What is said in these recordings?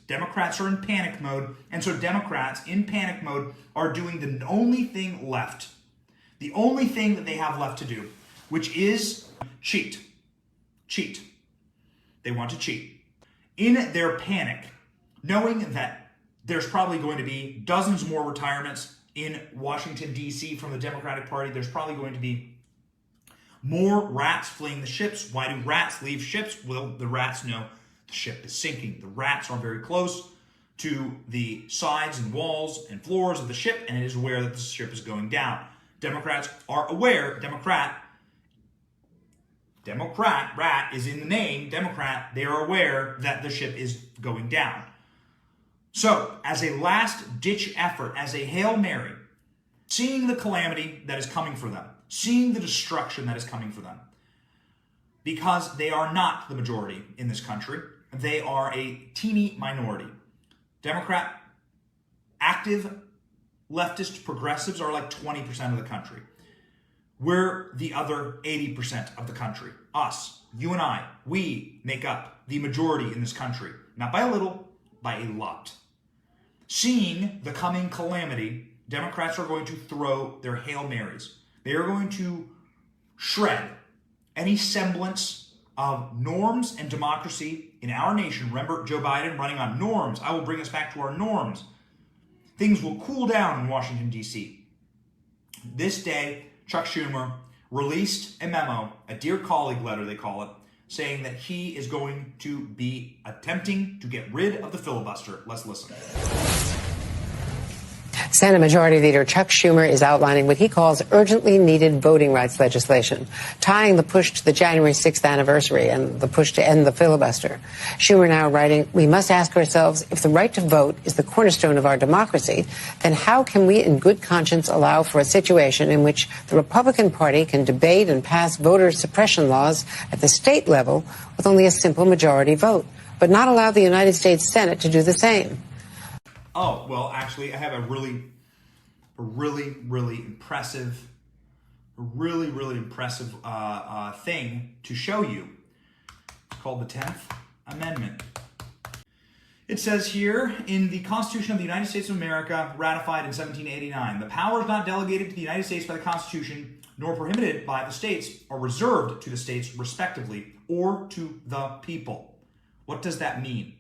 Democrats are in panic mode, and so Democrats in panic mode are doing the only thing left. The only thing that they have left to do, which is cheat. Cheat. They want to cheat. In their panic, knowing that there's probably going to be dozens more retirements in Washington, D.C. from the Democratic Party, there's probably going to be more rats fleeing the ships. Why do rats leave ships? Well, the rats know the ship is sinking. The rats are very close to the sides and walls and floors of the ship, and it is aware that the ship is going down. Democrats are aware. Democrat, rat is in the name, Democrat, they are aware that the ship is going down. So, as a last-ditch effort, as a Hail Mary, seeing the calamity that is coming for them, seeing the destruction that is coming for them, because they are not the majority in this country, they are a teeny minority. Democrat, active, leftist progressives are like 20% of the country. We're the other 80% of the country. Us, you and I, we make up the majority in this country. Not by a little, by a lot. Seeing the coming calamity, Democrats are going to throw their Hail Marys. They are going to shred any semblance of norms and democracy in our nation. Remember Joe Biden running on norms. I will bring us back to our norms. Things will cool down in Washington, D.C. This day, Chuck Schumer released a memo, a Dear Colleague letter, they call it, saying that he is going to be attempting to get rid of the filibuster. Let's listen. Senate Majority Leader Chuck Schumer is outlining what he calls urgently needed voting rights legislation, tying the push to the January 6th anniversary and the push to end the filibuster. Schumer now writing, we must ask ourselves, if the right to vote is the cornerstone of our democracy, then how can we in good conscience allow for a situation in which the Republican Party can debate and pass voter suppression laws at the state level with only a simple majority vote, but not allow the United States Senate to do the same? Oh, well, actually, I have a really impressive thing to show you. It's called the 10th Amendment. It says here, in the Constitution of the United States of America, ratified in 1789, the powers not delegated to the United States by the Constitution, nor prohibited by the states, are reserved to the states respectively, or to the people. What does that mean?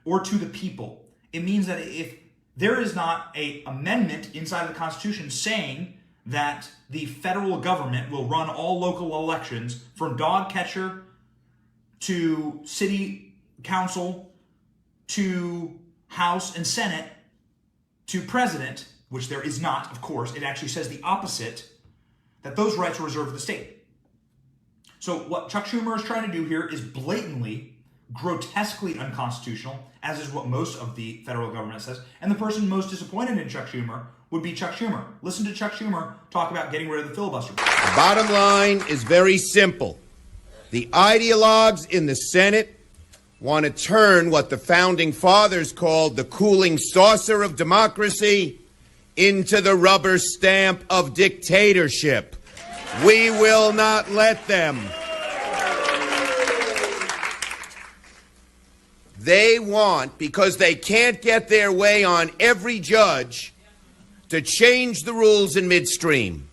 Or to the people. It means that if there is not an amendment inside of the Constitution saying that the federal government will run all local elections from dog catcher to city council to House and Senate to president, which there is not, of course, it actually says the opposite, that those rights are reserved for the state. So what Chuck Schumer is trying to do here is blatantly, grotesquely unconstitutional, as is what most of the federal government says. And the person most disappointed in Chuck Schumer would be Chuck Schumer. Listen to Chuck Schumer talk about getting rid of the filibuster. The bottom line is very simple. The ideologues in the Senate want to turn what the founding fathers called the cooling saucer of democracy into the rubber stamp of dictatorship. We will not let them. They want, because they can't get their way on every judge, to change the rules in midstream,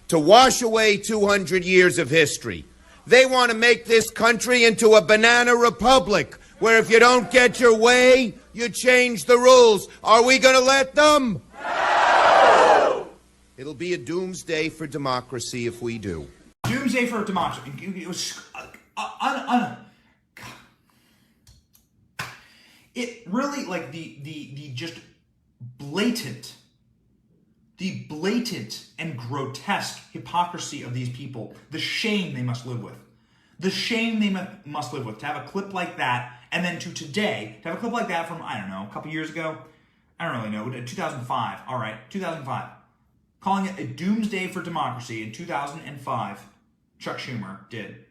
to wash away 200 years of history. They want to make this country into a banana republic, where if you don't get your way, you change the rules. Are we going to let them? No! It'll be a doomsday for democracy if we do. Doomsday for democracy. It was... It really, like, the just blatant and grotesque hypocrisy of these people, the shame they must live with. The shame they must live with, to have a clip like that, and then to today, to have a clip like that from, I don't know, a couple years ago, I don't really know, 2005, all right, 2005, calling it a doomsday for democracy in 2005, Chuck Schumer did,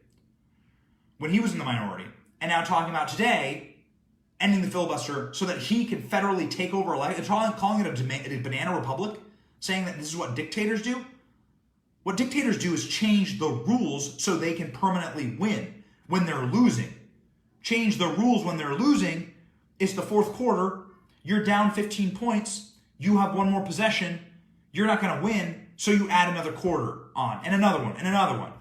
when he was in the minority, and now talking about today, ending the filibuster so that he can federally take over elections, calling it a banana republic, saying that this is what dictators do. What dictators do is change the rules so they can permanently win when they're losing. Change the rules when they're losing It's the fourth quarter. You're down 15 points. You have one more possession. You're not going to win. So you add another quarter on and another one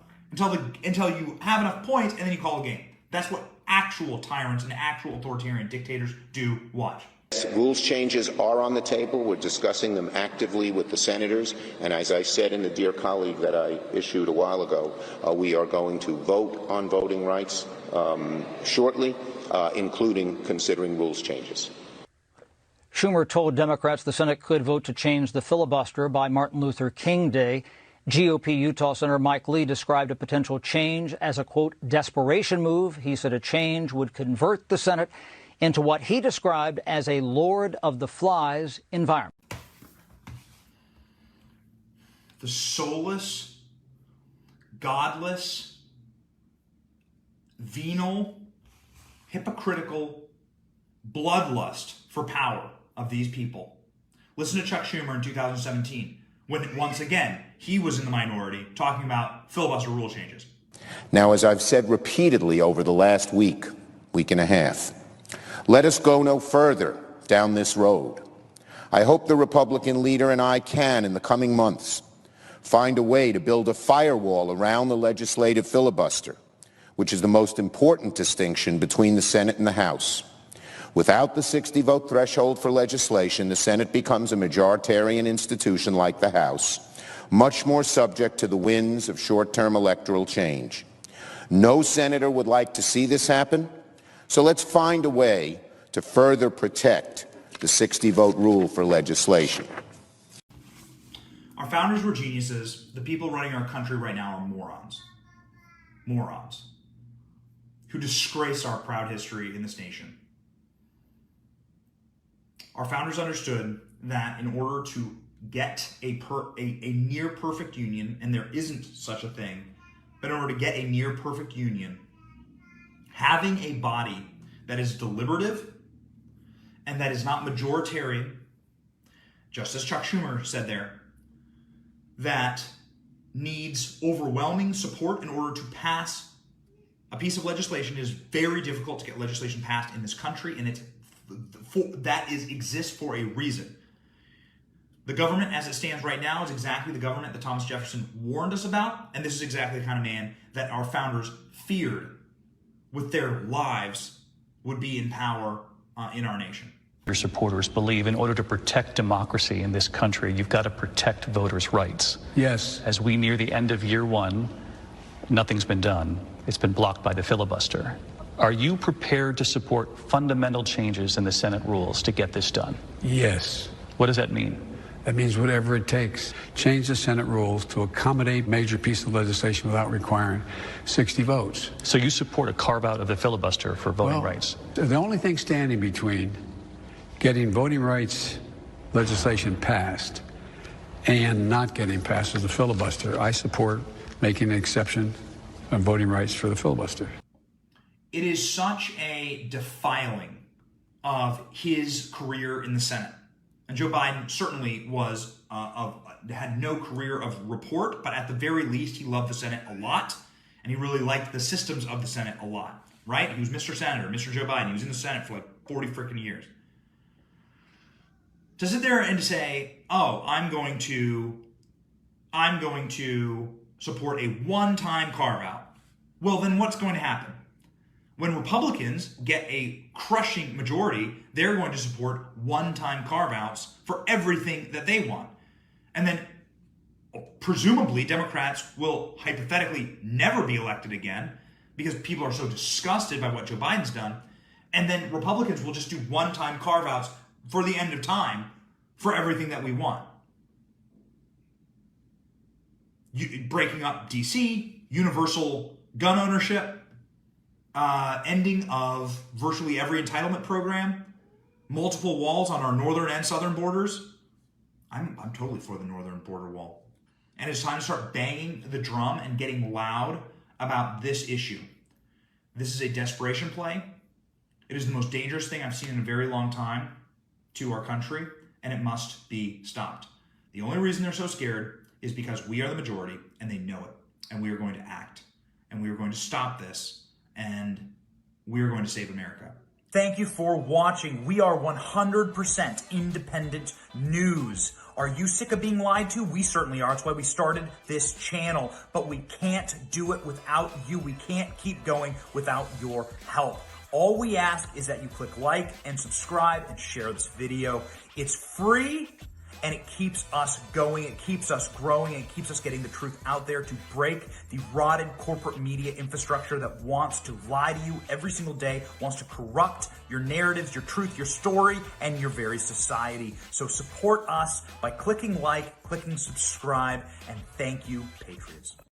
until you have enough points, and then you call a game. That's what actual tyrants and actual authoritarian dictators do. Watch. Rules changes are on the table. We're discussing them actively with the senators. And as I said in the Dear Colleague that I issued a while ago, we are going to vote on voting rights shortly, including considering rules changes. Schumer told Democrats the Senate could vote to change the filibuster by Martin Luther King Day. GOP Utah Senator Mike Lee described a potential change as a, quote, desperation move. He said a change would convert the Senate into what he described as a Lord of the Flies environment. The soulless, godless, venal, hypocritical bloodlust for power of these people. Listen to Chuck Schumer in 2017, when once again he was in the minority talking about filibuster rule changes. Now, as I've said repeatedly over the last week and a half, let us go no further down this road. I hope the Republican leader and I can, in the coming months, find a way to build a firewall around the legislative filibuster, which is the most important distinction between the Senate and the House. Without the 60-vote threshold for legislation, the Senate becomes a majoritarian institution like the House, much more subject to the winds of short-term electoral change. No senator would like to see this happen, so let's find a way to further protect the 60-vote rule for legislation. Our founders were geniuses. The people running our country right now are morons. Morons. Who disgrace our proud history in this nation. Our founders understood that in order to get a near perfect union, and there isn't such a thing, but in order to get a near perfect union, having a body that is deliberative and that is not majoritarian, just as Chuck Schumer said there, that needs overwhelming support in order to pass a piece of legislation. It is very difficult to get legislation passed in this country, and exists for a reason. The government as it stands right now is exactly the government that Thomas Jefferson warned us about, and this is exactly the kind of man that our founders feared with their lives would be in power in our nation. Your supporters believe in order to protect democracy in this country, you've got to protect voters' rights. Yes. As we near the end of year one, nothing's been done. It's been blocked by the filibuster. Are you prepared to support fundamental changes in the Senate rules to get this done? Yes. What does that mean? That means whatever it takes. Change the Senate rules to accommodate major piece of legislation without requiring 60 votes. So you support a carve-out of the filibuster for voting rights? The only thing standing between getting voting rights legislation passed and not getting passed is the filibuster. I support making an exception on voting rights for the filibuster. It is such a defiling of his career in the Senate. And Joe Biden certainly had no career of report, but at the very least, he loved the Senate a lot, and he really liked the systems of the Senate a lot, right? He was Mr. Senator, Mr. Joe Biden. He was in the Senate for like 40 freaking years. To sit there and to say, oh, I'm going to support a one-time carve-out. Well, then what's going to happen? When Republicans get a crushing majority, they're going to support one-time carve-outs for everything that they want. And then presumably Democrats will hypothetically never be elected again because people are so disgusted by what Joe Biden's done. And then Republicans will just do one-time carve-outs for the end of time for everything that we want. Breaking up D.C., universal gun ownership, ending of virtually every entitlement program, multiple walls on our northern and southern borders. I'm totally for the northern border wall. And it's time to start banging the drum and getting loud about this issue. This is a desperation play. It is the most dangerous thing I've seen in a very long time to our country, and it must be stopped. The only reason they're so scared is because we are the majority, and they know it. And we are going to act. And we are going to stop this. And we are going to save America. Thank you for watching. We are 100% independent news. Are you sick of being lied to? We certainly are. That's why we started this channel. But we can't do it without you. We can't keep going without your help. All we ask is that you click like and subscribe and share this video. It's free and it keeps us going. It keeps us growing. It keeps us getting the truth out there to break the rotted corporate media infrastructure that wants to lie to you every single day, wants to corrupt your narratives, your truth, your story, and your very society. So support us by clicking like, clicking subscribe, and thank you, Patriots.